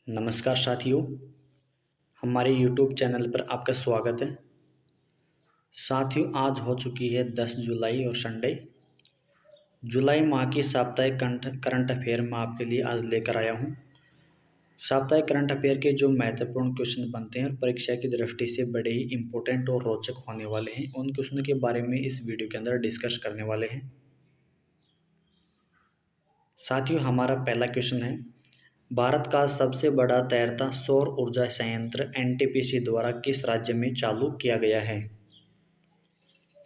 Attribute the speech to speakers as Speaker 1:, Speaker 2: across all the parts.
Speaker 1: नमस्कार साथियों, हमारे यूट्यूब चैनल पर आपका स्वागत है। साथियों, आज हो चुकी है 10 जुलाई और संडे। जुलाई माह की साप्ताहिक करंट अफेयर मैं आपके लिए आज लेकर आया हूं। साप्ताहिक करंट अफेयर के जो महत्वपूर्ण क्वेश्चन बनते हैं और परीक्षा की दृष्टि से बड़े ही इंपॉर्टेंट और रोचक होने वाले हैं, उन क्वेश्चन के बारे में इस वीडियो के अंदर डिस्कस करने वाले हैं। साथियों, हमारा पहला क्वेश्चन है, भारत का सबसे बड़ा तैरता सौर ऊर्जा संयंत्र एनटीपीसी द्वारा किस राज्य में चालू किया गया है?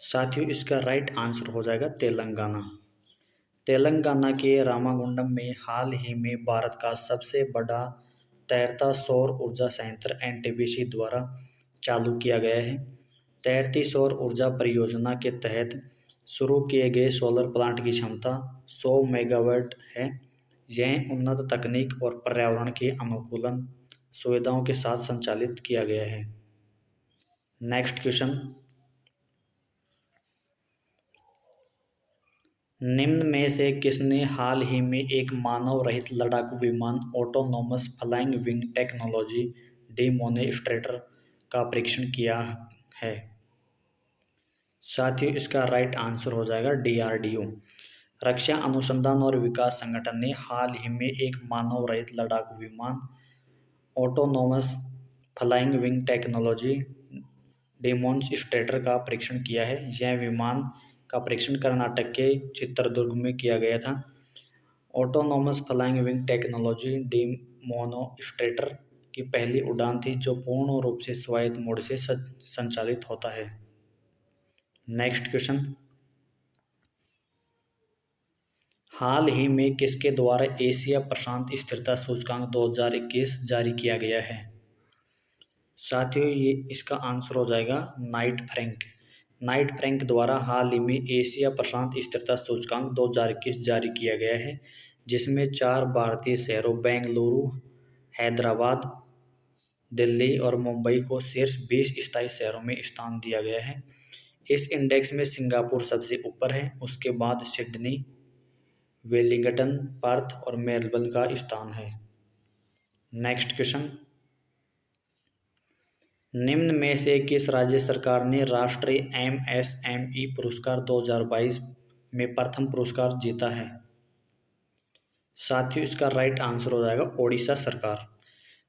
Speaker 1: साथियों, इसका राइट आंसर हो जाएगा तेलंगाना। तेलंगाना के रामागुंडम में हाल ही में भारत का सबसे बड़ा तैरता सौर ऊर्जा संयंत्र एनटीपीसी द्वारा चालू किया गया है। तैरती सौर ऊर्जा परियोजना के तहत शुरू किए गए सोलर प्लांट की क्षमता 100 मेगावाट है। यह उन्नत तकनीक और पर्यावरण के अनुकूलन सुविधाओं के साथ संचालित किया गया है। नेक्स्ट क्वेश्चन, निम्न में से किसने हाल ही में एक मानव रहित लड़ाकू विमान autonomous flying wing technology demonstrator का परीक्षण किया है? साथियों, इसका राइट आंसर हो जाएगा डीआरडीओ। रक्षा अनुसंधान और विकास संगठन ने हाल ही में एक मानव रहित लड़ाकू विमान autonomous flying wing technology demonstrator का परीक्षण किया है। यह विमान का परीक्षण कर्नाटक के चित्रदुर्ग में किया गया था। Autonomous flying wing technology demonstrator की पहली उड़ान थी जो पूर्ण रूप से स्वायत्त मोड से संचालित होता है। नेक्स्ट क्वेश्चन, हाल ही में किसके द्वारा एशिया प्रशांत स्थिरता सूचकांक 2021 जारी किया गया है? साथियों, ये इसका आंसर हो जाएगा नाइट फ्रैंक। नाइट फ्रैंक द्वारा हाल ही में एशिया प्रशांत स्थिरता सूचकांक 2021 जारी किया गया है, जिसमें 4 भारतीय शहरों बेंगलुरु, हैदराबाद, दिल्ली और मुंबई को शीर्ष 20 स्थायी शहरों में स्थान दिया गया है। इस इंडेक्स में सिंगापुर सबसे ऊपर है, उसके बाद सिडनी, वेलिंगटन, पर्थ और मेलबर्न का स्थान है। नेक्स्ट क्वेश्चन, निम्न में से किस राज्य सरकार ने राष्ट्रीय एमएसएमई पुरस्कार 2022 में प्रथम पुरस्कार जीता है? साथियों, इसका राइट आंसर हो जाएगा ओडिशा सरकार।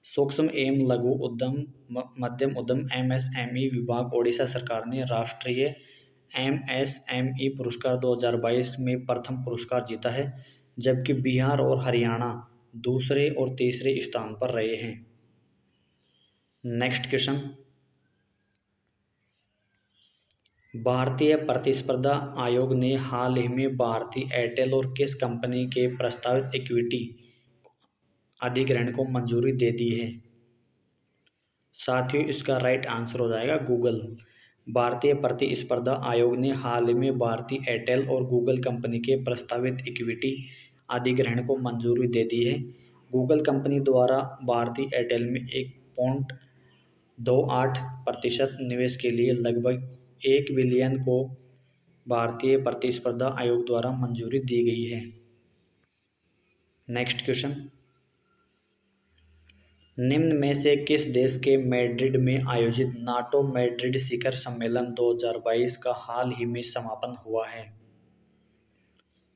Speaker 1: सूक्ष्म एवं लघु उद्यम मध्यम उद्यम एमएसएमई विभाग ओडिशा सरकार ने राष्ट्रीय एमएसएमई पुरस्कार 2022 में प्रथम पुरस्कार जीता है, जबकि बिहार और हरियाणा दूसरे और तीसरे स्थान पर रहे हैं। नेक्स्ट क्वेश्चन, भारतीय प्रतिस्पर्धा आयोग ने हाल ही में भारती एयरटेल और किस कंपनी के प्रस्तावित इक्विटी अधिग्रहण को मंजूरी दे दी है? साथियों, इसका राइट आंसर हो जाएगा गूगल। भारतीय प्रतिस्पर्धा आयोग ने हाल ही में भारती एयरटेल और गूगल कंपनी के प्रस्तावित इक्विटी अधिग्रहण को मंजूरी दे दी है। गूगल कंपनी द्वारा भारती एयरटेल में 1.28% निवेश के लिए लगभग 1 बिलियन को भारतीय प्रतिस्पर्धा आयोग द्वारा मंजूरी दी गई है। नेक्स्ट क्वेश्चन, निम्न में से किस देश के मैड्रिड में आयोजित नाटो मैड्रिड शिखर सम्मेलन 2022 का हाल ही में समापन हुआ है?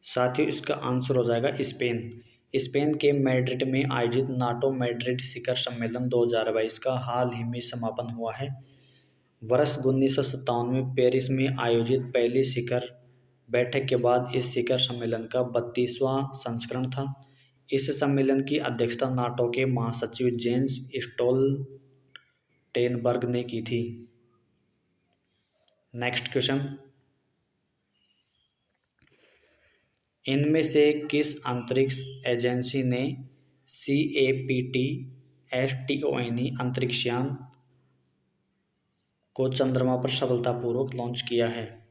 Speaker 1: साथियों, इसका आंसर हो जाएगा स्पेन। स्पेन के मैड्रिड में आयोजित नाटो मैड्रिड शिखर सम्मेलन 2022 का हाल ही में समापन हुआ है। वर्ष 1957 में पेरिस में आयोजित पहली शिखर बैठक के बाद इस शिखर सम्मेलन का 32वां संस्करण था। इस सम्मेलन की अध्यक्षता नाटो के महासचिव जेंस स्टोल्टेनबर्ग ने की थी। नेक्स्ट क्वेश्चन, इनमें से किस अंतरिक्ष एजेंसी ने CAPT-STONE अंतरिक्षयान को चंद्रमा पर सफलतापूर्वक लॉन्च किया है?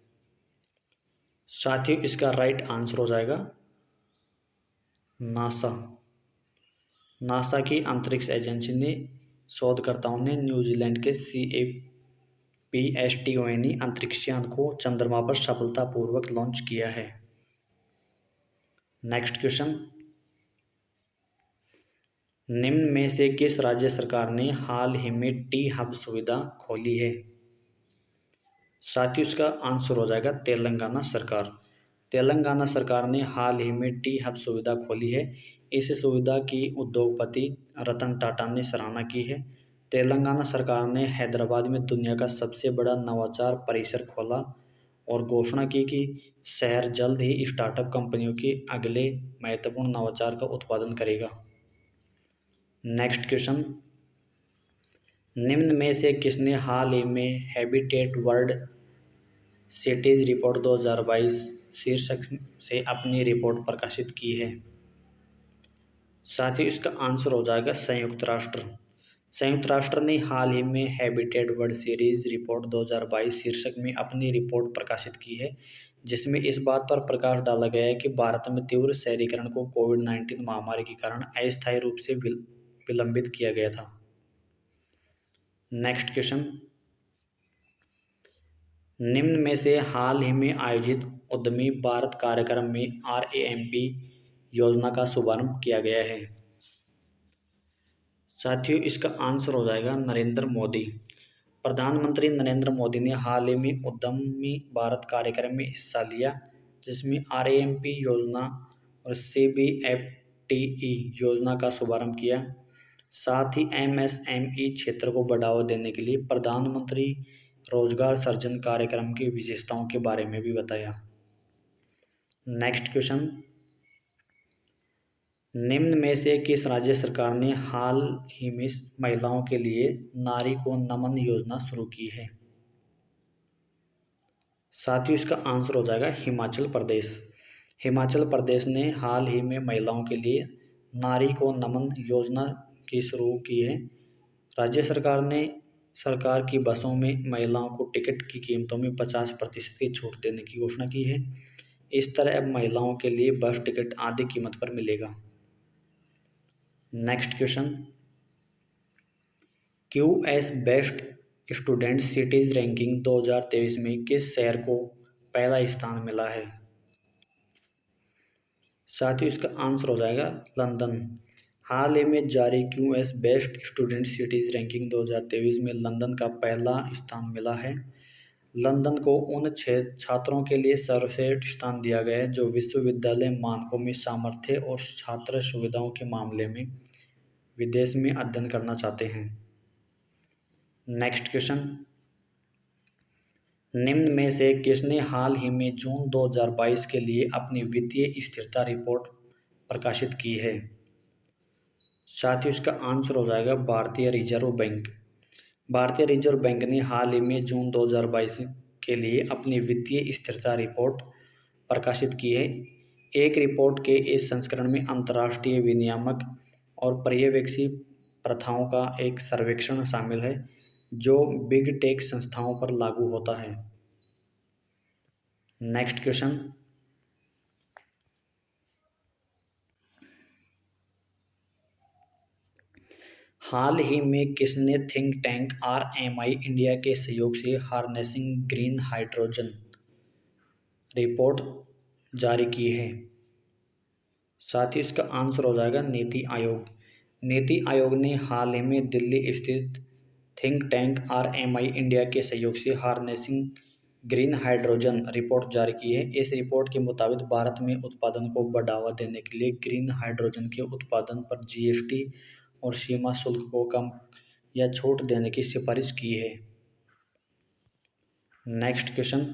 Speaker 1: साथियों, इसका राइट आंसर हो जाएगा नासा। नासा की अंतरिक्ष एजेंसी ने शोधकर्ताओं ने न्यूजीलैंड के CAPT-STONE अंतरिक्षयान को चंद्रमा पर सफलतापूर्वक लॉन्च किया है। नेक्स्ट क्वेश्चन, निम्न में से किस राज्य सरकार ने हाल ही में टी हब सुविधा खोली है? साथ ही उसका आंसर हो जाएगा तेलंगाना सरकार। तेलंगाना सरकार ने हाल ही में टी हब सुविधा खोली है। इस सुविधा की उद्योगपति रतन टाटा ने सराहना की है। तेलंगाना सरकार ने हैदराबाद में दुनिया का सबसे बड़ा नवाचार परिसर खोला और घोषणा की कि शहर जल्द ही स्टार्टअप कंपनियों के अगले महत्वपूर्ण नवाचार का उत्पादन करेगा। नेक्स्ट क्वेश्चन, निम्न में से किसने हाल ही में हैबिटेट वर्ल्ड सिटीज रिपोर्ट 2022 शीर्षक से अपनी रिपोर्ट प्रकाशित की है? साथ ही इसका आंसर हो जाएगा संयुक्त राष्ट्र। संयुक्त राष्ट्र ने हाल ही में हैबिटेट वर्ल्ड सीरीज रिपोर्ट 2022 शीर्षक में अपनी रिपोर्ट प्रकाशित की है, जिसमें इस बात पर प्रकाश डाला गया है कि भारत में तीव्र शहरीकरण को कोविड-19 महामारी के कारण अस्थायी रूप से विलंबित किया गया था। नेक्स्ट क्वेश्चन, निम्न में से हाल ही में आयोजित उद्यमी भारत कार्यक्रम में RAMP योजना का शुभारंभ किया गया है? साथियों इसका आंसर हो जाएगा नरेंद्र मोदी। प्रधानमंत्री नरेंद्र मोदी ने हाल ही में उद्यमी भारत कार्यक्रम में हिस्सा लिया, जिसमें RAMP योजना और CBFTE योजना का शुभारंभ किया। साथ ही MSME क्षेत्र को बढ़ावा देने के लिए प्रधानमंत्री रोजगार सृजन कार्यक्रम की विशेषताओं के बारे में भी बताया। नेक्स्ट क्वेश्चन, निम्न में से किस राज्य सरकार ने हाल ही में महिलाओं के लिए नारी को नमन योजना शुरू की है? साथ ही इसका आंसर हो जाएगा हिमाचल प्रदेश। हिमाचल प्रदेश ने हाल ही में महिलाओं के लिए नारी को नमन योजना की शुरू की है। राज्य सरकार ने सरकार की बसों में महिलाओं को टिकट की कीमतों में 50% की छूट देने की घोषणा की है। इस तरह अब महिलाओं के लिए बस टिकट आधी कीमत पर मिलेगा। Next question, QS best student cities ranking 2023 में किस शहर को पहला स्थान मिला है? साथ ही इसका आंसर हो जाएगा लंदन। हाल ही में जारी QS best student cities ranking 2023 में लंदन का पहला स्थान मिला है। लंदन को उन 6 छात्रों के लिए सर्वश्रेष्ठ स्थान दिया गया है जो विश्वविद्यालय मानकों में सामर्थ्य और छात्र सुविधाओं के मामले में विदेश में अध्ययन करना चाहते हैं। नेक्स्ट क्वेश्चन, निम्न में से किसने हाल ही में जून 2022 के लिए अपनी वित्तीय स्थिरता रिपोर्ट प्रकाशित की है? साथ ही इसका आंसर हो जाएगा भारतीय रिजर्व बैंक। भारतीय रिजर्व बैंक ने हाल ही में जून 2022 के लिए अपनी वित्तीय स्थिरता रिपोर्ट प्रकाशित की है। एक रिपोर्ट के इस संस्करण में अंतर्राष्ट्रीय विनियामक और पर्यवेक्षी प्रथाओं का एक सर्वेक्षण शामिल है जो बिग टेक संस्थाओं पर लागू होता है। नेक्स्ट क्वेश्चन, हाल ही में किसने थिंक टैंक RMI इंडिया के सहयोग से हार्नेसिंग ग्रीन हाइड्रोजन रिपोर्ट जारी की है? साथ ही इसका आंसर हो जाएगा नीति आयोग। नीति आयोग ने हाल ही में दिल्ली स्थित थिंक टैंक RMI इंडिया के सहयोग से हार्नेसिंग ग्रीन हाइड्रोजन रिपोर्ट जारी की है। इस रिपोर्ट के मुताबिक भारत में उत्पादन को बढ़ावा देने के लिए ग्रीन हाइड्रोजन के उत्पादन पर GST और सीमा शुल्क को कम या छूट देने की सिफारिश की है। नेक्स्ट क्वेश्चन,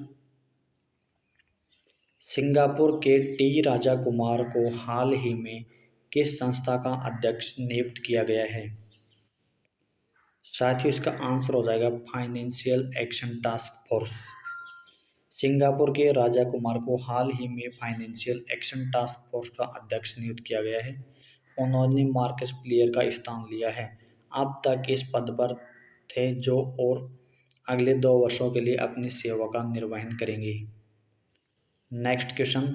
Speaker 1: सिंगापुर के टी राजा कुमार को हाल ही में किस संस्था का अध्यक्ष नियुक्त किया गया है? साथ ही इसका आंसर हो जाएगा financial action task force. Singapore के राजा कुमार को हाल ही में फाइनेंशियल एक्शन टास्क फोर्स का अध्यक्ष नियुक्त किया गया है। उन्होंने मार्कस प्लेयर का स्थान लिया है। अब तक इस पद पर थे जो और अगले 2 वर्षों के लिए अपनी सेवा का निर्वहन करेंगे। नेक्स्ट क्वेश्चन,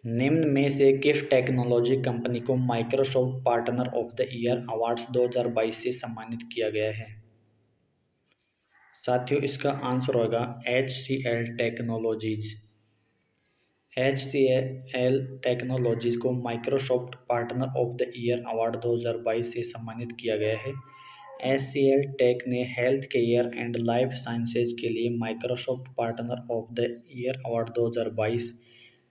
Speaker 1: निम्न में से किस टेक्नोलॉजी कंपनी को Microsoft partner of the year awards 2022 से सम्मानित किया गया है? साथियों इसका आंसर होगा HCL टेक्नोलॉजीज। HCL टेक्नोलॉजीज को Microsoft partner of the year award 2022 से सम्मानित किया गया है। HCL टेक ने health care and life sciences के लिए Microsoft partner of the year award 2022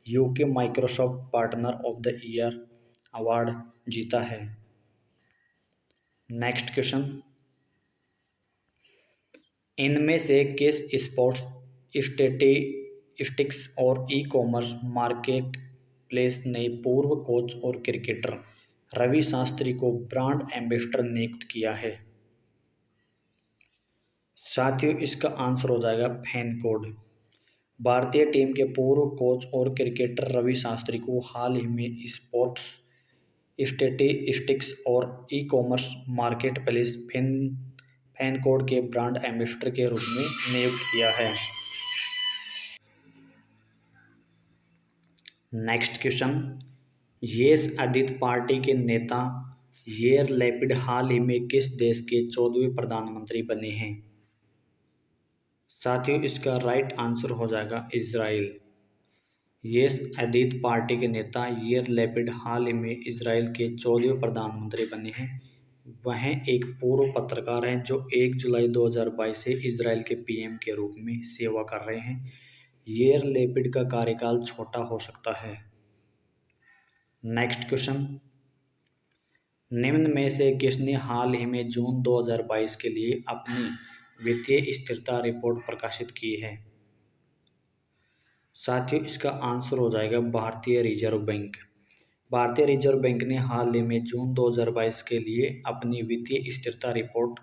Speaker 1: UK Microsoft partner of the year award जीता है। नेक्स्ट क्वेश्चन, इनमें से किस स्पोर्ट्स स्टैटिस्टिक्स और ई कॉमर्स मार्केट प्लेस ने पूर्व कोच और क्रिकेटर रवि शास्त्री को ब्रांड एम्बेसडर नियुक्त किया है? साथियों, इसका आंसर हो जाएगा फैन कोड। भारतीय टीम के पूर्व कोच और क्रिकेटर रवि शास्त्री को हाल ही में स्पोर्ट्स स्टैटिस्टिक्स और e commerce market place fan code के ब्रांड एम्बेसडर के रूप में नियुक्त किया है। Next question, yes Aditya party के नेता येर लैपिड हाल ही में किस देश के 14वें प्रधानमंत्री बने हैं? साथियों, इसका राइट आंसर हो जाएगा इजराइल। येस आदित्य पार्टी के नेता येर लैपिड हाल ही में इजराइल के 14वें प्रधानमंत्री बने हैं। वह एक पूर्व पत्रकार हैं जो 1 जुलाई 2022 से इजराइल के पीएम के रूप में सेवा कर रहे हैं। येर लैपिड का कार्यकाल छोटा हो सकता है। नेक्स्ट क्वेश्चन, निम्न में से किसने हाल ही में जून 2022 के लिए अपनी वित्तीय स्थिरता रिपोर्ट प्रकाशित की है? साथियों, इसका आंसर हो जाएगा भारतीय रिजर्व बैंक। भारतीय रिजर्व बैंक ने हाल ही में जून 2022 के लिए अपनी वित्तीय स्थिरता रिपोर्ट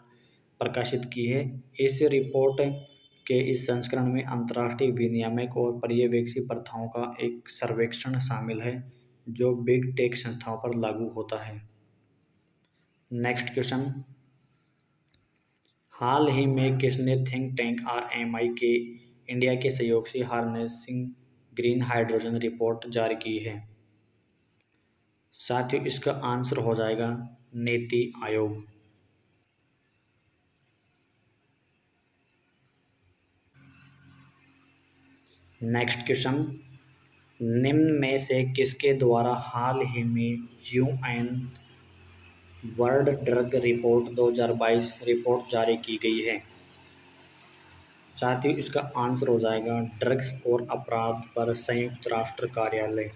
Speaker 1: प्रकाशित की है। इस रिपोर्ट के इस संस्करण में अंतर्राष्ट्रीय विनियामक और पर्यवेक्षी प्रथाओं का एक सर्वेक्षण शामिल है जो बिग टेक संस्थाओं पर लागू होता है। नेक्स्ट क्वेश्चन, हाल ही में किसने थिंक टैंक RMI के इंडिया के सहयोग से हार्नेसिंग ग्रीन हाइड्रोजन रिपोर्ट जारी की है? साथियों, इसका आंसर हो जाएगा नीति आयोग। नेक्स्ट क्वेश्चन, निम्न में से किसके द्वारा हाल ही में UN world drug report 2022 report जारी की गई है? साथियों, इसका आंसर हो जाएगा ड्रग्स और अपराध पर संयुक्त राष्ट्र कार्यालय।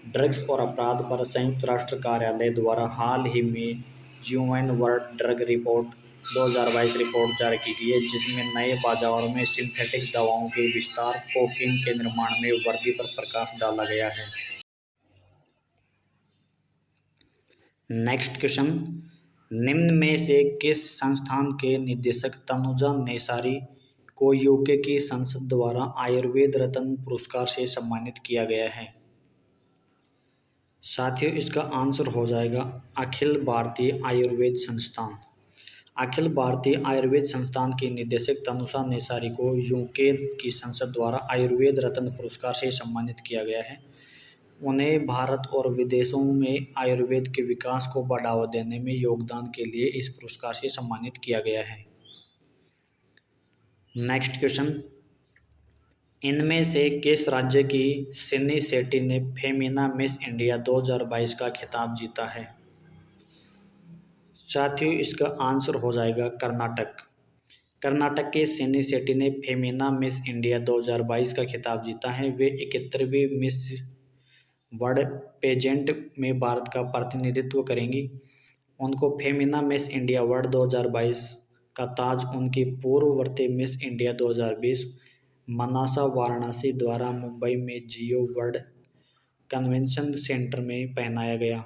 Speaker 1: ड्रग्स और अपराध पर संयुक्त राष्ट्र कार्यालय द्वारा हाल ही में UN world drug report 2022 report जारी की गई है जिसमें नए बाजारों में सिंथेटिक दवाओं के विस्तार, कोकीन के निर्माण में वृद्धि पर प्रकाश डाला गया है। नेक्स्ट क्वेश्चन, निम्न में से किस संस्थान के निदेशक तनुजा नेसारी को यूके की संसद द्वारा आयुर्वेद रत्न पुरस्कार से सम्मानित किया गया है? साथियों, इसका आंसर हो जाएगा अखिल भारतीय आयुर्वेद संस्थान। अखिल भारतीय आयुर्वेद संस्थान की निदेशक तनुजा नेसारी को यूके की संसद द्वारा आयुर्वेद रत्न पुरस्कार से सम्मानित किया गया है। उन्हें भारत और विदेशों में आयुर्वेद के विकास को बढ़ावा देने में योगदान के लिए इस पुरस्कार से सम्मानित किया गया है। नेक्स्ट क्वेश्चन, इनमें से किस राज्य की सिन्नी शेट्टी ने फेमिना मिस इंडिया 2022 का खिताब जीता है? साथियों, इसका आंसर हो जाएगा कर्नाटक। कर्नाटक के सिन्नी शेट्टी ने फेमिना मिस इंडिया 2022 का खिताब जीता है। वे 71वीं मिस वर्ल्ड पेजेंट में भारत का प्रतिनिधित्व करेंगी। उनको फेमिना मिस इंडिया वर्ल्ड 2022 का ताज उनकी पूर्ववर्ती मिस इंडिया 2020 मनासा वाराणसी द्वारा मुंबई में जियो वर्ल्ड कन्वेंशन सेंटर में पहनाया गया।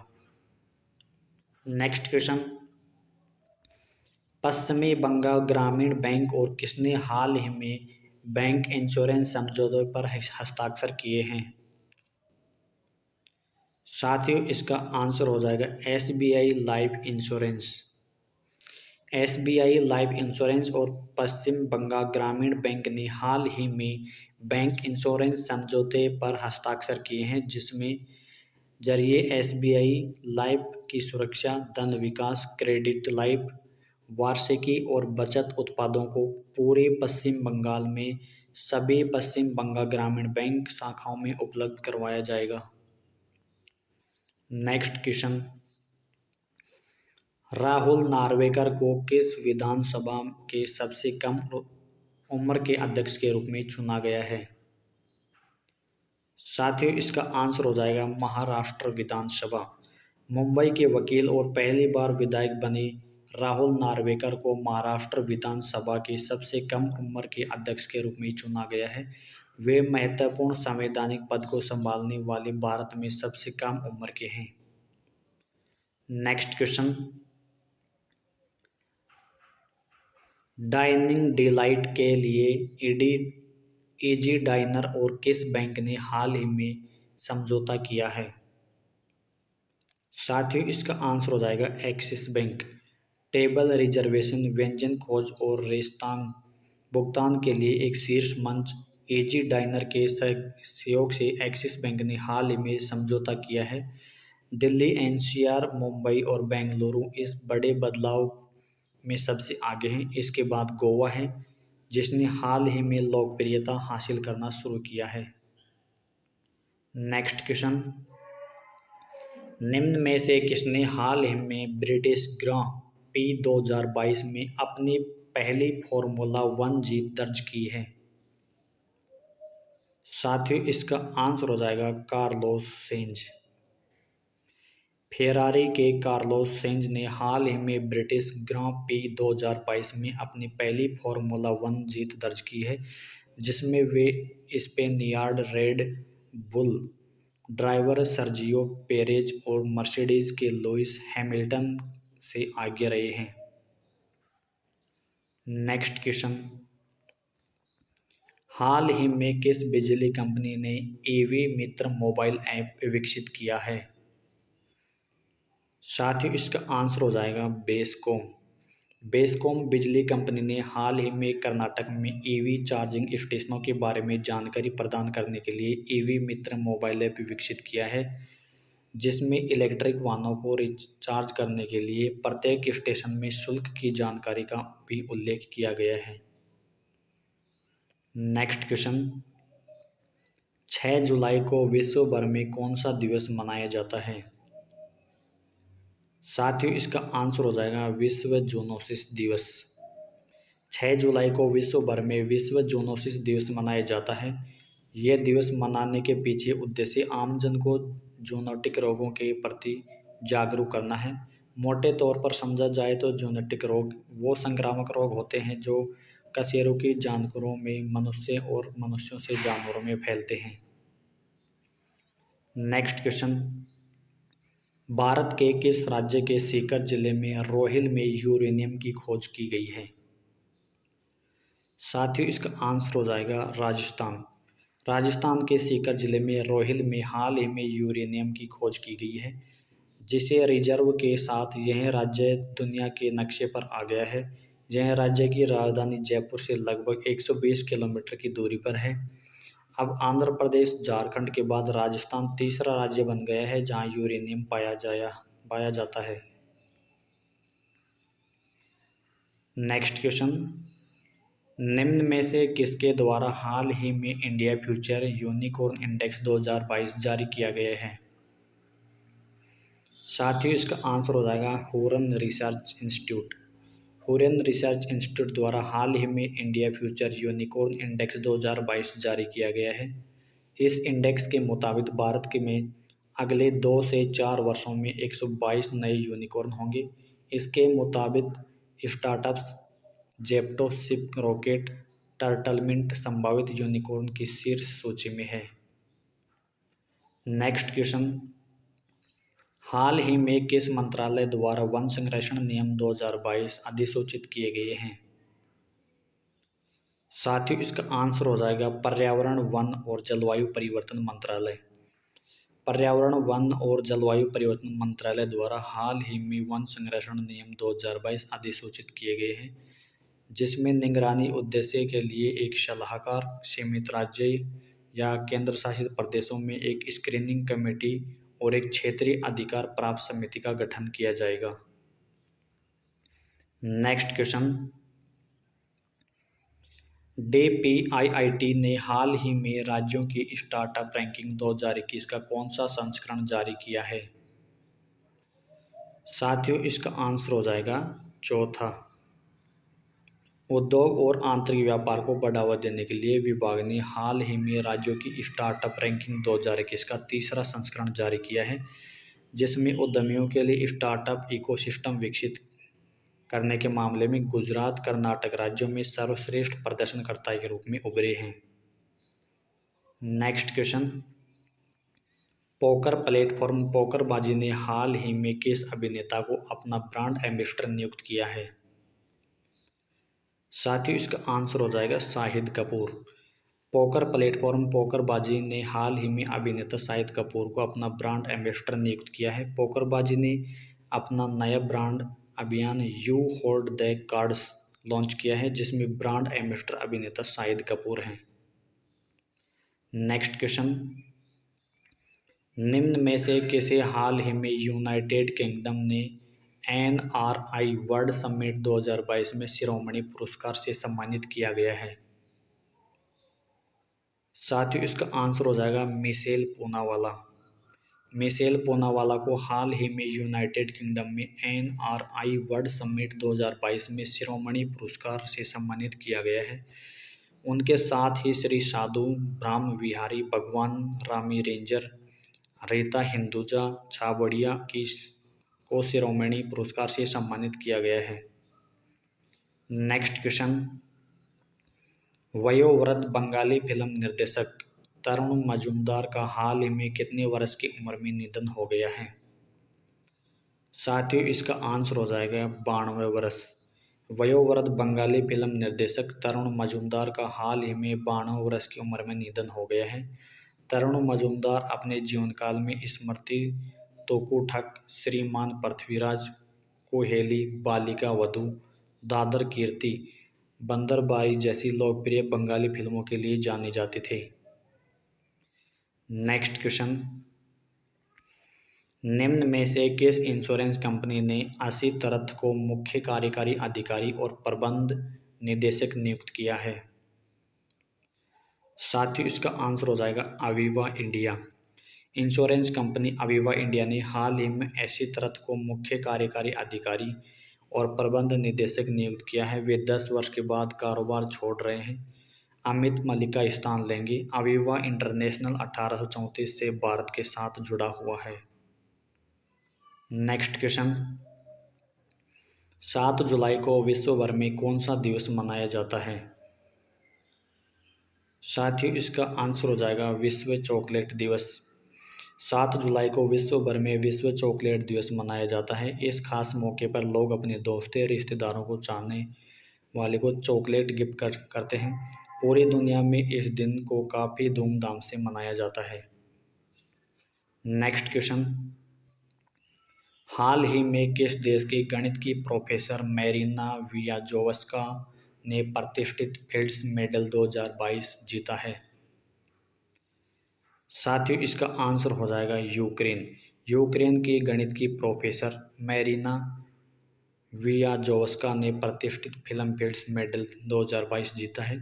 Speaker 1: नेक्स्ट क्वेश्चन, पश्चिमी बंगाल ग्रामीण बैंक और किसने हाल ही में बैंक इंश्योरेंस समझौते पर हस्ताक्षर किए हैं? साथियों, इसका आंसर हो जाएगा SBI life insurance. SBI life insurance और पश्चिम बंगाल ग्रामीण बैंक ने हाल ही में बैंक इंश्योरेंस समझौते पर हस्ताक्षर किए हैं जिसमें जरिए SBI लाइफ की सुरक्षा, धन विकास, क्रेडिट लाइफ, वार्षिकी और बचत उत्पादों को पूरे पश्चिम बंगाल में सभी पश्चिम बंगाल ग्रामीण बैंक शाखाओं में उपलब्ध करवाया जाएगा। नेक्स्ट क्वेश्चन, राहुल नार्वेकर को किस विधानसभा के सबसे कम उम्र के अध्यक्ष के रूप में चुना गया है? साथियों, इसका आंसर हो जाएगा महाराष्ट्र विधानसभा। मुंबई के वकील और पहली बार विधायक बने राहुल नार्वेकर को महाराष्ट्र विधानसभा के सबसे कम उम्र के अध्यक्ष के रूप में चुना गया है। वे महत्वपूर्ण संवैधानिक पद को संभालने वाले भारत में सबसे कम उम्र के हैं। नेक्स्ट क्वेश्चन, डाइनिंग डिलाइट के लिए इजी डाइनर और किस बैंक ने हाल ही में समझौता किया है? साथियों, इसका आंसर हो जाएगा एक्सिस बैंक। टेबल रिजर्वेशन, व्यंजन खोज और रेस्तरां भुगतान के लिए एक शीर्ष मंच इजी डाइनर के सहयोग से एक्सिस बैंक ने हाल ही में समझौता किया है। दिल्ली, एनसीआर, मुंबई और बेंगलुरु इस बड़े बदलाव में सबसे आगे हैं। इसके बाद गोवा है, जिसने हाल ही में लोकप्रियता हासिल करना शुरू किया है। नेक्स्ट क्वेश्चन, निम्न में से किसने हाल ही में ब्रिटिश ग्रां पी 2022 में अपनी पहली फॉर्मूला 1 जीत दर्ज की है? साथियों, इसका आंसर हो जाएगा कार्लोस सेंज। फेरारी के कार्लोस सेंज ने हाल ही में ब्रिटिश ग्रां पी 2022 में अपनी पहली फॉर्मूला 1 जीत दर्ज की है, जिसमें वे Spaniard Red Bull driver Sergio Perez और मर्सिडीज के लुइस हैमिल्टन से आगे रहे हैं। नेक्स्ट क्वेश्चन, हाल ही में किस बिजली कंपनी ने ईवी मित्र मोबाइल ऐप विकसित किया है? साथियों, इसका आंसर हो जाएगा बेस्कॉम। बेस्कॉम बिजली कंपनी ने हाल ही में कर्नाटक में ईवी चार्जिंग स्टेशनों के बारे में जानकारी प्रदान करने के लिए ईवी मित्र मोबाइल ऐप विकसित किया है, जिसमें इलेक्ट्रिक वाहनों को रिचार्ज करने के लिए प्रत्येक स्टेशन में शुल्क की जानकारी का भी उल्लेख किया गया है। नेक्स्ट क्वेश्चन, 6 जुलाई को विश्व भर में कौन सा दिवस मनाया जाता है? साथियों, इसका आंसर हो जाएगा विश्व जूनोसिस दिवस। 6 जुलाई को विश्व भर में विश्व जूनोसिस दिवस मनाया जाता है। यह दिवस मनाने के पीछे उद्देश्य आमजन को जूनोटिक रोगों के प्रति जागरूक करना है। मोटे तौर पर समझा जाए तो जूनोटिक रोग वो संक्रामक रोग होते हैं जो कशेरुकी जानवरों में मनुष्य और मनुष्यों से जानवरों में फैलते हैं। नेक्स्ट क्वेश्चन, भारत के किस राज्य के सीकर जिले में रोहिल में यूरेनियम की खोज की गई है? साथियों, इसका आंसर हो जाएगा राजस्थान। राजस्थान के सीकर जिले में रोहिल में हाल ही में यूरेनियम की खोज की गई है, जिसे रिजर्व के साथ यह राज्य दुनिया के नक्शे पर आ गया है। यह राज्य की राजधानी जयपुर से लगभग 120 किलोमीटर की दूरी पर है। अब आंध्र प्रदेश, झारखंड के बाद राजस्थान तीसरा राज्य बन गया है जहां यूरेनियम पाया जाता है। नेक्स्ट क्वेश्चन, निम्न में से किसके द्वारा हाल ही में इंडिया फ्यूचर यूनिकॉर्न इंडेक्स 2022 जारी किया गया है? साथियों, इसका आंसर हो जाएगा Huron research institute. Huron research institute द्वारा हाल ही में इंडिया फ्यूचर यूनिकॉर्न इंडेक्स 2022 जारी किया गया है। इस इंडेक्स के मुताबिक भारत के में अगले 2 से 4 वर्षों में 122 नए यूनिकॉर्न होंगे। इसके मुताबिक स्टार्टअप्स जेप्टो, शिप रॉकेट, टर्टलमिंट संभावित यूनिकॉर्न की शीर्ष सूची में है। नेक्स्ट क्वेश्चन, हाल ही में किस मंत्रालय द्वारा वन संरक्षण नियम 2022 अधिसूचित किए गए हैं? साथियों, इसका आंसर हो जाएगा पर्यावरण, वन और जलवायु परिवर्तन मंत्रालय। पर्यावरण, वन और जलवायु परिवर्तन मंत्रालय द्वारा हाल ही में वन संरक्षण नियम 2022 अधिसूचित किए गए हैं, जिसमें निगरानी उद्देश्य के लिए एक सलाहकार, सीमित राज्य या केंद्र शासित प्रदेशों में एक स्क्रीनिंग कमेटी और एक क्षेत्रीय अधिकार प्राप्त समिति का गठन किया जाएगा। नेक्स्ट क्वेश्चन, DPIIT ने हाल ही में राज्यों की स्टार्टअप रैंकिंग 2021 का कौन सा संस्करण जारी किया है? साथियों, इसका आंसर हो जाएगा चौथा। उद्योग और आंतरिक व्यापार को बढ़ावा देने के लिए विभाग ने हाल ही में राज्यों की स्टार्टअप रैंकिंग 2021 का तीसरा संस्करण जारी किया है, जिसमें उद्यमियों के लिए स्टार्टअप इकोसिस्टम विकसित करने के मामले में गुजरात, कर्नाटक राज्यों में सर्वश्रेष्ठ प्रदर्शनकर्ता के रूप में उभरे हैं। नेक्स्ट क्वेश्चन, पोकर प्लेटफॉर्म पोकरबाजी ने हाल ही में किस अभिनेता को अपना ब्रांड एम्बेसडर नियुक्त किया है? साथियों, इसका आंसर हो जाएगा शाहिद कपूर। पोकर प्लेटफॉर्म पोकरबाजी ने हाल ही में अभिनेता शाहिद कपूर को अपना ब्रांड एम्बेसडर नियुक्त किया है। पोकरबाजी ने अपना नया ब्रांड अभियान you hold the cards launch किया है, जिसमें ब्रांड एम्बेसडर अभिनेता शाहिद कपूर हैं। नेक्स्ट क्वेश्चन, निम्न में से किसे हाल ही में यूनाइटेड किंगडम ने NRI वर्ल्ड समिट 2022 में शिरोमणि पुरस्कार से सम्मानित किया गया है? साथियों, इसका आंसर हो जाएगा मिशेल पूनावाला। मिशेल पूनावाला को हाल ही में यूनाइटेड किंगडम में NRI वर्ल्ड समिट 2022 में शिरोमणि पुरस्कार से सम्मानित किया गया है। उनके साथ ही श्री साधु ब्रह्म विहारी भगवान रामी रेंजर, रीता हिंदुजा छाबड़िया को शिरोमणि पुरस्कार से सम्मानित किया गया है। नेक्स्ट क्वेश्चन, वयोवृद्ध बंगाली फिल्म निर्देशक तरुण मजूमदार का हाल ही में कितने वर्ष की उम्र में निधन हो गया है? साथियों, इसका आंसर हो जाएगा 92 वर्ष। वयोवृद्ध बंगाली फिल्म निर्देशक तरुण मजूमदार का हाल ही में 92 वर्ष की उम्र में निधन हो गया है। तरुण मजूमदार अपने जीवन काल में स्मृति तोकुठक, श्रीमान पृथ्वीराज, कोहेली, बालिका वधू, दादर कीर्ति, बंदरबारी जैसी लोकप्रिय बंगाली फिल्मों के लिए जाने जाते थे। नेक्स्ट क्वेश्चन, निम्न में से किस इंश्योरेंस कंपनी ने असी तरथ को मुख्य कार्यकारी अधिकारी और प्रबंध निदेशक नियुक्त किया है? साथियों, इसका आंसर हो जाएगा Aviva India. Insurance company Aviva India ने हाल ही में असी तरथ को मुख्य कार्यकारी अधिकारी और प्रबंध निदेशक नियुक्त किया है। वे 10 वर्ष के बाद कारोबार छोड़ रहे हैं। अमित मलिक का स्थान लेंगे। अविवा इंटरनेशनल 1834 से भारत के साथ जुड़ा हुआ है। नेक्स्ट क्वेश्चन, 7 जुलाई को विश्व भर में कौन सा दिवस मनाया जाता है? साथियों, इसका आंसर हो जाएगा विश्व चॉकलेट दिवस। 7 जुलाई को विश्व भर में विश्व चॉकलेट दिवस मनाया जाता है। इस खास मौके पर लोग अपने दोस्तों रिश्तेदारों को चाहने वाले को चॉकलेट गिफ्ट करते हैं। पूरी दुनिया में इस दिन को काफ़ी धूमधाम से मनाया जाता है। नेक्स्ट क्वेश्चन, हाल ही में किस देश की गणित की प्रोफेसर मैरिना वियाजोवस्का ने प्रतिष्ठित फील्ड्स मेडल 2022 जीता है? साथियों, इसका आंसर हो जाएगा यूक्रेन। यूक्रेन की गणित की प्रोफेसर मैरिना वियाजोवस्का ने प्रतिष्ठित फिल्म फील्ड्स मेडल 2022 जीता है।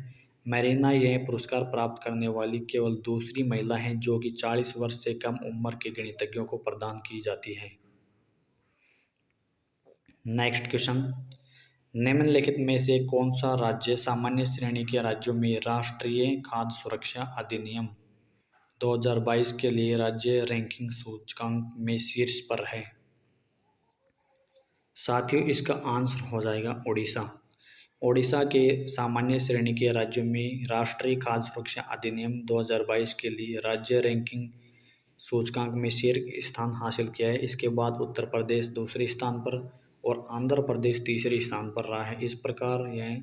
Speaker 1: मैरिना यह पुरस्कार प्राप्त करने वाली केवल दूसरी महिला हैं जो कि 40 वर्ष से कम उम्र के गणितज्ञों को प्रदान की जाती है। नेक्स्ट क्वेश्चन, निम्नलिखित में से कौन सा राज्य सामान्य श्रेणी के राज्यों में राष्ट्रीय खाद्य सुरक्षा अधिनियम 2022 के लिए राज्य रैंकिंग सूचकांक में शीर्ष पर है? साथियों, इसका आंसर हो जाएगा उड़ीसा। ओडिशा के सामान्य श्रेणी के राज्यों में राष्ट्रीय खाद्य सुरक्षा अधिनियम 2022 के लिए राज्य रैंकिंग सूचकांक में शीर्ष स्थान हासिल किया है। इसके बाद उत्तर प्रदेश दूसरे स्थान पर और आंध्र प्रदेश तीसरे स्थान पर रहा है। इस प्रकार यह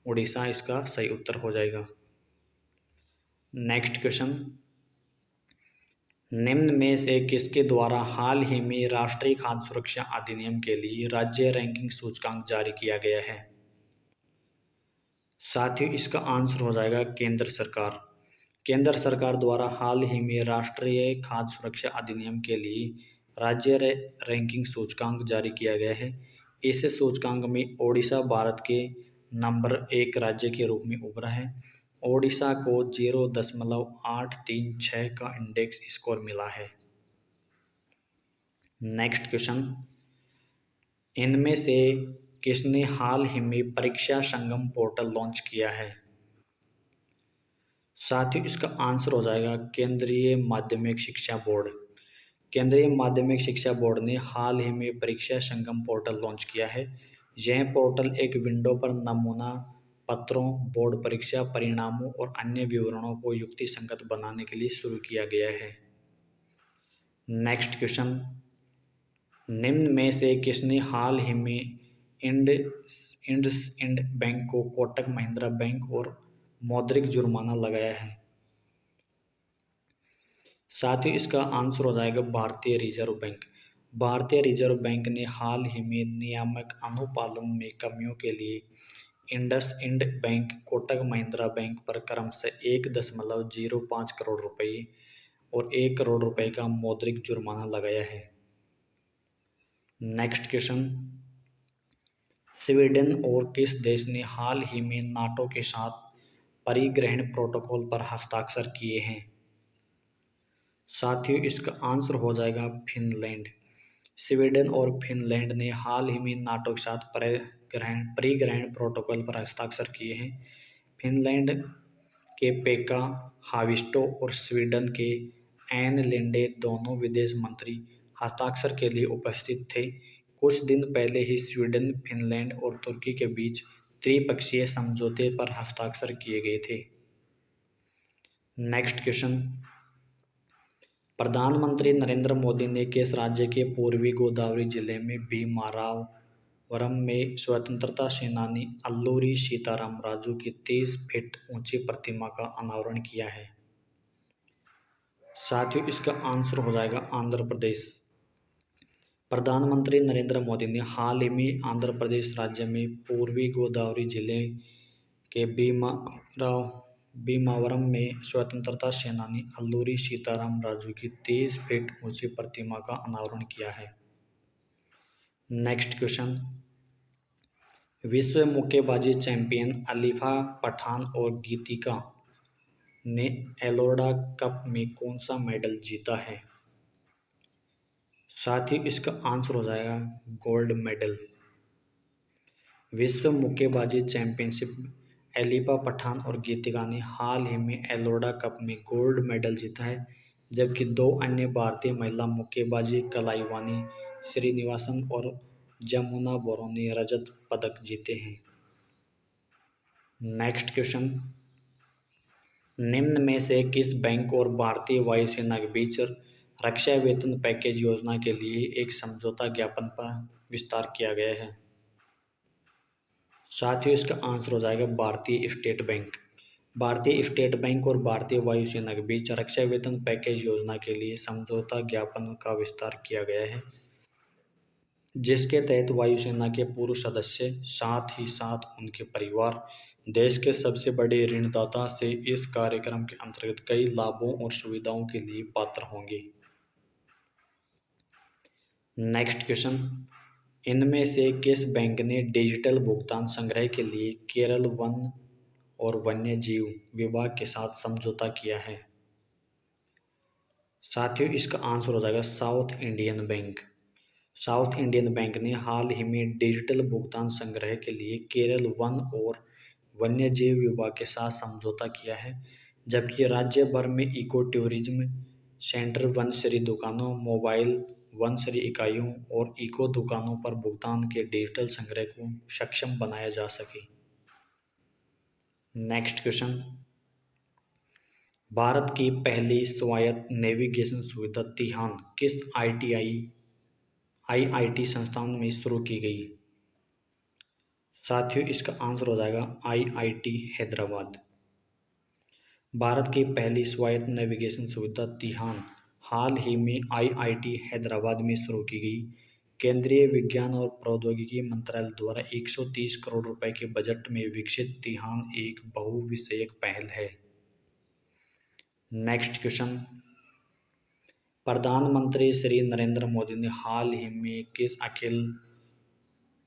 Speaker 1: उड़ीसा इसका सही उत्तर हो जाएगा। नेक्स्ट क्वेश्चन, निम्न में से किसके द्वारा हाल ही में राष्ट्रीय खाद्य सुरक्षा अधिनियम के लिए राज्य रैंकिंग सूचकांक जारी किया गया है? साथियों, इसका आंसर हो जाएगा केंद्र सरकार। केंद्र सरकार द्वारा हाल ही में राष्ट्रीय खाद्य सुरक्षा अधिनियम के लिए राज्य रैंकिंग सूचकांक जारी किया गया है। इस सूचकांक में ओडिशा भारत के नंबर 1 राज्य के रूप में उभरा है। ओडिशा को 0.836 का इंडेक्स स्कोर मिला है। नेक्स्ट क्वेश्चन, इनमें से किसने हाल ही में परीक्षा संगम पोर्टल लॉन्च किया है? साथियों, इसका आंसर हो जाएगा केंद्रीय माध्यमिक शिक्षा बोर्ड। केंद्रीय माध्यमिक शिक्षा बोर्ड ने हाल ही में परीक्षा संगम पोर्टल लॉन्च किया है। यह पोर्टल एक विंडो पर नमूना पत्रों, बोर्ड परीक्षा परिणामों और अन्य विवरणों को युक्तिसंगत बनाने के लिए शुरू किया गया है। नेक्स्ट क्वेश्चन, निम्न में से किसने हाल ही में इंडसइंड बैंक को कोटक महिंद्रा बैंक और मौद्रिक जुर्माना लगाया है? साथ ही इसका आंसर हो जाएगा भारतीय रिजर्व बैंक। भारतीय रिजर्व बैंक ने हाल ही में नियामक अनुपालन में कमियों के लिए इंडसइंड बैंक, कोटक महिंद्रा बैंक पर क्रमशः 1.05 करोड़ रुपए और 1 करोड़ रुपए का मौद्रिक जुर्माना लगाया है। नेक्स्ट क्वेश्चन, स्वीडन और किस देश ने हाल ही में नाटो के साथ परिग्रहण प्रोटोकॉल पर हस्ताक्षर किए हैं? साथियों, इसका आंसर हो जाएगा फिनलैंड। स्वीडन और फिनलैंड ने हाल ही में नाटो के साथ परिग्रहण प्रोटोकॉल पर हस्ताक्षर किए हैं। फिनलैंड के पेका हाविस्टो और स्वीडन के एन लिंडे दोनों विदेश मंत्री हस्ताक्षर के लिए उपस्थित थे। कुछ दिन पहले ही स्वीडन, फिनलैंड और तुर्की के बीच त्रिपक्षीय समझौते पर हस्ताक्षर किए गए थे। नेक्स्ट क्वेश्चन, प्रधानमंत्री नरेंद्र मोदी ने किस राज्य के पूर्वी गोदावरी जिले में भीमारावरम में स्वतंत्रता सेनानी अल्लूरी सीताराम राजू की 30 फीट ऊंची प्रतिमा का अनावरण किया है? साथियों, इसका आंसर हो जाएगा आंध्र प्रदेश। प्रधानमंत्री नरेंद्र मोदी ने हाल ही में आंध्र प्रदेश राज्य में पूर्वी गोदावरी जिले के भीमावरम में स्वतंत्रता सेनानी अल्लूरी सीताराम राजू की 30 फीट ऊंची प्रतिमा का अनावरण किया है। नेक्स्ट क्वेश्चन, विश्व मुक्केबाजी चैंपियन अलीफा पठान और गीतिका ने एलोरा कप में कौन सा मेडल जीता है? साथ ही इसका आंसर हो जाएगा गोल्ड मेडल। विश्व मुक्केबाजी चैंपियनशिप एलिफा पठान और गीतिका ने हाल ही में एलोरा कप में गोल्ड मेडल जीता है, जबकि 2 अन्य भारतीय महिला मुक्केबाजी कलाइवानी श्रीनिवासन और जमुना बोरो ने रजत पदक जीते हैं। नेक्स्ट क्वेश्चन, निम्न में से किस बैंक और भारतीय वायुसेना के बीच रक्षा वेतन पैकेज योजना के लिए एक समझौता ज्ञापन पर विस्तार किया गया है? साथियों, इसका आंसर हो जाएगा भारतीय स्टेट बैंक। भारतीय स्टेट बैंक और भारतीय वायुसेना के बीच रक्षा वेतन पैकेज योजना के लिए समझौता ज्ञापन का विस्तार किया गया है, जिसके तहत वायुसेना के पूर्व सदस्य, साथ ही साथ उनके परिवार, देश के सबसे बड़े ऋणदाता से इस कार्यक्रम के अंतर्गत कई लाभों और सुविधाओं के लिए पात्र होंगे। नेक्स्ट क्वेश्चन, इनमें से किस बैंक ने डिजिटल भुगतान संग्रह के लिए केरल वन और वन्य जीव विभाग के साथ समझौता किया है? साथियों, इसका आंसर हो जाएगा south Indian bank. South Indian bank ने हाल ही में डिजिटल भुगतान संग्रह के लिए केरल वन और वन्य जीव विभाग के साथ समझौता किया है, जबकि राज्य भर में इको टूरिज्म सेंटर वनश्री दुकानों, मोबाइल वनश्री इकाइयों और इको दुकानों पर भुगतान के डिजिटल संग्रह को सक्षम बनाया जा सके। नेक्स्ट क्वेश्चन, भारत की पहली स्वायत्त नेविगेशन सुविधा तिहान किस आईआईटी संस्थान में शुरू की गई? साथियों, इसका आंसर हो जाएगा आईआईटी हैदराबाद। भारत की पहली स्वायत्त नेविगेशन सुविधा तिहान हाल ही में आईआईटी हैदराबाद में शुरू की गई। केंद्रीय विज्ञान और प्रौद्योगिकी मंत्रालय द्वारा 130 करोड़ रुपए के बजट में विकसित तिहान एक बहुविषयक पहल है। नेक्स्ट क्वेश्चन, प्रधानमंत्री श्री नरेंद्र मोदी ने हाल ही में किस अखिल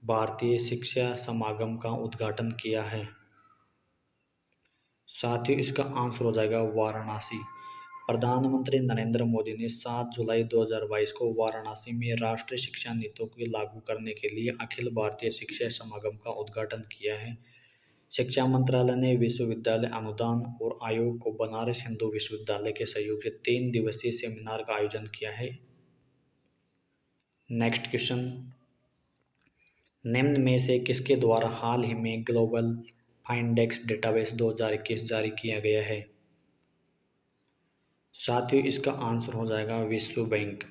Speaker 1: भारतीय शिक्षा समागम का उद्घाटन किया है? साथ ही इसका आंसर हो जाएगा वाराणसी। प्रधानमंत्री नरेंद्र मोदी ने 7 जुलाई 2022 को वाराणसी में राष्ट्रीय शिक्षा नीतियों को लागू करने के लिए अखिल भारतीय शिक्षा समागम का उद्घाटन किया है। शिक्षा मंत्रालय ने विश्वविद्यालय अनुदान और आयोग को बनारस हिंदू विश्वविद्यालय के सहयोग से 3 दिवसीय सेमिनार का आयोजन किया है। नेक्स्ट क्वेश्चन, निम्न में से किसके द्वारा हाल ही में ग्लोबल फाइंडेक्स डेटाबेस 2021 जारी किया गया है? साथियों इसका आंसर हो जाएगा विश्व बैंक।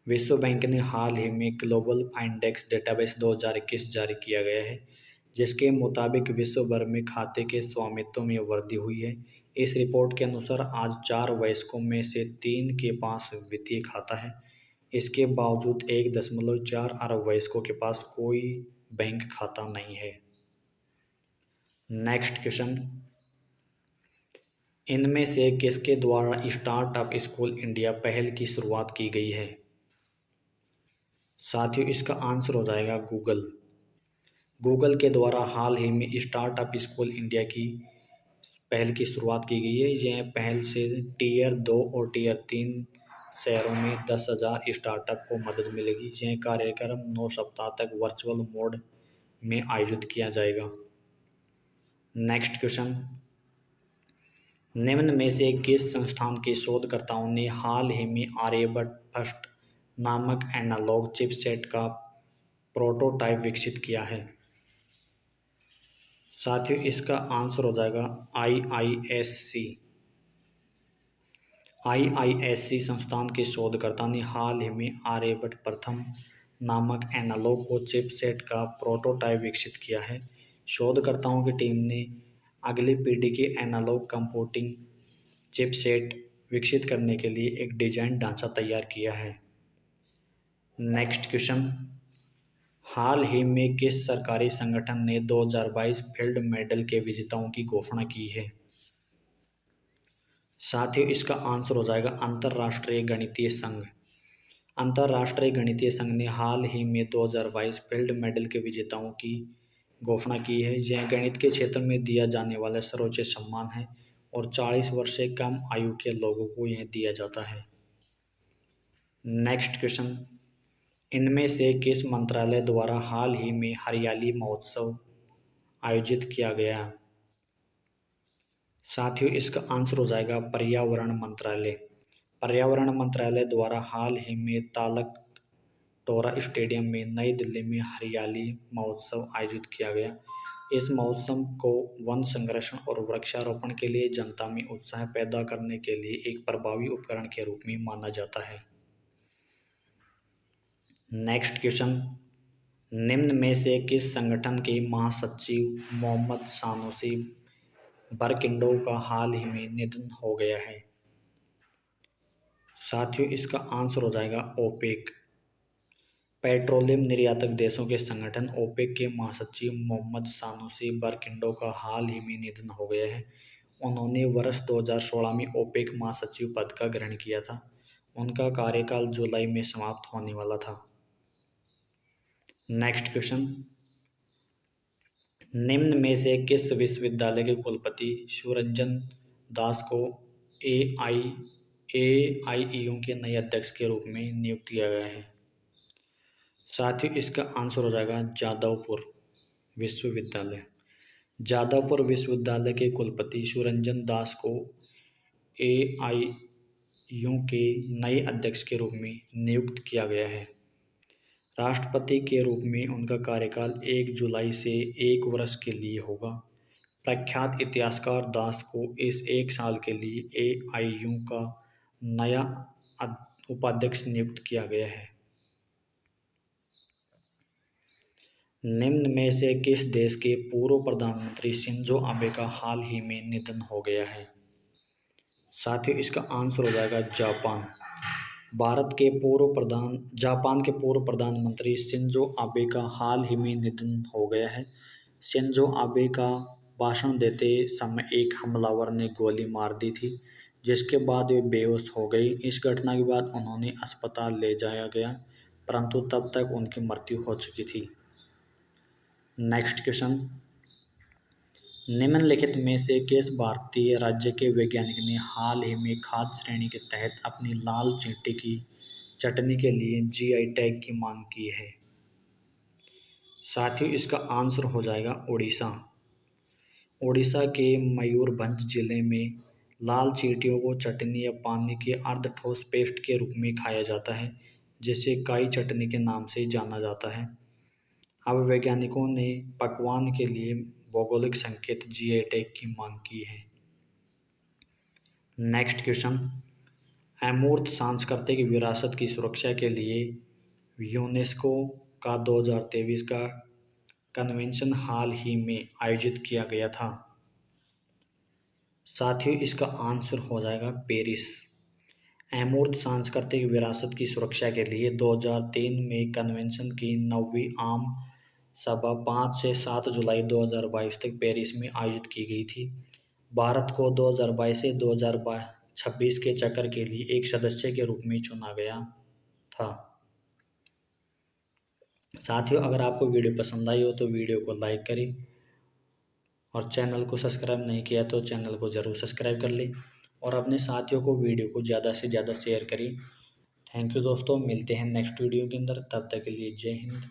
Speaker 1: विश्व बैंक ने हाल ही में ग्लोबल फाइंडेक्स डेटाबेस 2021 जारी किया गया है, जिसके मुताबिक विश्व भर में खाते के स्वामित्व में वृद्धि हुई है। इस रिपोर्ट के अनुसार आज 4 वयस्कों में से 3 के पास वित्तीय खाता है। इसके बावजूद 1.4 अरब वयस्कों के पास कोई बैंक खाता नहीं है। नेक्स्ट क्वेश्चन, इनमें से किसके द्वारा स्टार्टअप स्कूल इंडिया पहल की शुरुआत की गई है? साथियों इसका आंसर हो जाएगा गूगल। गूगल के द्वारा हाल ही में स्टार्टअप स्कूल इंडिया की पहल की शुरुआत की गई है। यह पहल से टीयर 2 और टीयर 3 शहरों में 10,000 स्टार्टअप को मदद मिलेगी। यह कार्यक्रम 9 सप्ताह तक वर्चुअल मोड में आयोजित किया जाएगा। नेक्स्ट क्वेश्चन, निम्न में से किस संस्थान के शोधकर्ताओं ने हाल ही में आर्यभट्ट फर्स्ट नामक एनालॉग चिपसेट का प्रोटोटाइप विकसित किया है? साथियों इसका आंसर हो जाएगा IISc। IISc संस्थान के शोधकर्ता ने हाल ही में आर्यभट्ट प्रथम नामक एनालॉग को चिपसेट का प्रोटोटाइप विकसित किया है। शोधकर्ताओं की टीम ने अगली पीढ़ी के एनालॉग कंप्यूटिंग चिपसेट विकसित करने के लिए एक डिजाइन ढांचा तैयार किया है। नेक्स्ट क्वेश्चन, हाल ही में किस सरकारी संगठन ने 2022 फील्ड मेडल के विजेताओं की घोषणा की है? साथियों इसका आंसर हो जाएगा अंतर्राष्ट्रीय गणितीय संघ। अंतर्राष्ट्रीय गणितीय संघ ने हाल ही में 2022 फील्ड मेडल के विजेताओं की घोषणा की है। यह गणित के क्षेत्र में दिया जाने वाला सर्वोच्च सम्मान है और 40 वर्ष से कम आयु के लोगों को यह दिया जाता है। नेक्स्ट क्वेश्चन, इनमें से किस मंत्रालय द्वारा हाल ही में हरियाली महोत्सव आयोजित किया गया? साथियों इसका आंसर हो जाएगा पर्यावरण मंत्रालय। पर्यावरण मंत्रालय द्वारा हाल ही में तालक टोरा स्टेडियम में नई दिल्ली में हरियाली महोत्सव आयोजित किया गया। इस महोत्सव को वन संरक्षण और वृक्षारोपण के लिए जनता में उत्साह पैदा करने के लिए एक प्रभावी उपकरण के रूप में माना जाता है। नेक्स्ट क्वेश्चन, निम्न में से किस संगठन के महासचिव मोहम्मद सानोसी बरकिंडो का हाल ही में निधन हो गया है? साथियों इसका आंसर हो जाएगा ओपेक। पेट्रोलियम निर्यातक देशों के संगठन ओपेक के महासचिव मोहम्मद सानोसी बरकिंडो का हाल ही में निधन हो गया है। उन्होंने वर्ष 2016 में ओपेक महासचिव पद का ग्रहण किया था। उनका कार्यकाल जुलाई में समाप्त होने वाला था। नेक्स्ट क्वेश्चन, निम्न में से किस विश्वविद्यालय के कुलपति शिवरंजन दास को AIEU के नए अध्यक्ष के रूप में नियुक्त किया गया है? साथियों इसका आंसर हो जाएगा जादवपुर विश्वविद्यालय। जादवपुर विश्वविद्यालय के कुलपति शिवरंजन दास को AIEU के नए अध्यक्ष के रूप में नियुक्त किया गया है। राष्ट्रपति के रूप में उनका कार्यकाल 1 जुलाई से 1 वर्ष के लिए होगा। प्रख्यात इतिहासकार दास को इस 1 साल के लिए AIEU का नया उपाध्यक्ष नियुक्त किया गया है। निम्न में से किस देश के पूर्व प्रधानमंत्री शिंजो आबे का हाल ही में निधन हो गया है? साथियों इसका आंसर हो जाएगा जापान। जापान के पूर्व प्रधानमंत्री शिंजो आबे का हाल ही में निधन हो गया है। शिंजो आबे का भाषण देते समय एक हमलावर ने गोली मार दी थी, जिसके बाद वे बेहोश हो गई। इस घटना के बाद उन्होंने अस्पताल ले जाया गया, परंतु तब तक उनकी मृत्यु हो चुकी थी। नेक्स्ट क्वेश्चन, निम्नलिखित में से किस भारतीय राज्य के वैज्ञानिक ने हाल ही में खाद्य श्रेणी के तहत अपनी लाल चींटी की चटनी के लिए जीआई टैग की मांग की है? साथियों, इसका आंसर हो जाएगा उड़ीसा। उड़ीसा के मयूरभंज जिले में लाल चींटियों को चटनी या पानी के अर्ध ठोस पेस्ट के रूप में खाया जाता है, जिसे काई चटनी के नाम से जाना जाता है। अब वैज्ञानिकों ने पकवान के लिए भौगोलिक संकेत जीआई टैग की मांग की है। नेक्स्ट क्वेश्चन, अमूर्त सांस्कृतिक विरासत की सुरक्षा के लिए यूनेस्को का 2023 का कन्वेंशन हाल ही में आयोजित किया गया था। साथियों, इसका आंसर हो जाएगा पेरिस। अमूर्त सांस्कृतिक विरासत की सुरक्षा के लिए 2003 में कन्वेंशन की 9वीं आम सभा 5 से 7 जुलाई 2022 तक पेरिस में आयोजित की गई थी। भारत को 2022 से 2026 के चक्र के लिए एक सदस्य के रूप में चुना गया था। साथियों, अगर आपको वीडियो पसंद आई हो तो वीडियो को लाइक करें और चैनल को सब्सक्राइब नहीं किया तो चैनल को ज़रूर सब्सक्राइब कर लें और अपने साथियों को वीडियो को ज़्यादा से ज़्यादा शेयर करें। थैंक यू दोस्तों, मिलते हैं नेक्स्ट वीडियो के अंदर, तब तक के लिए जय हिंद।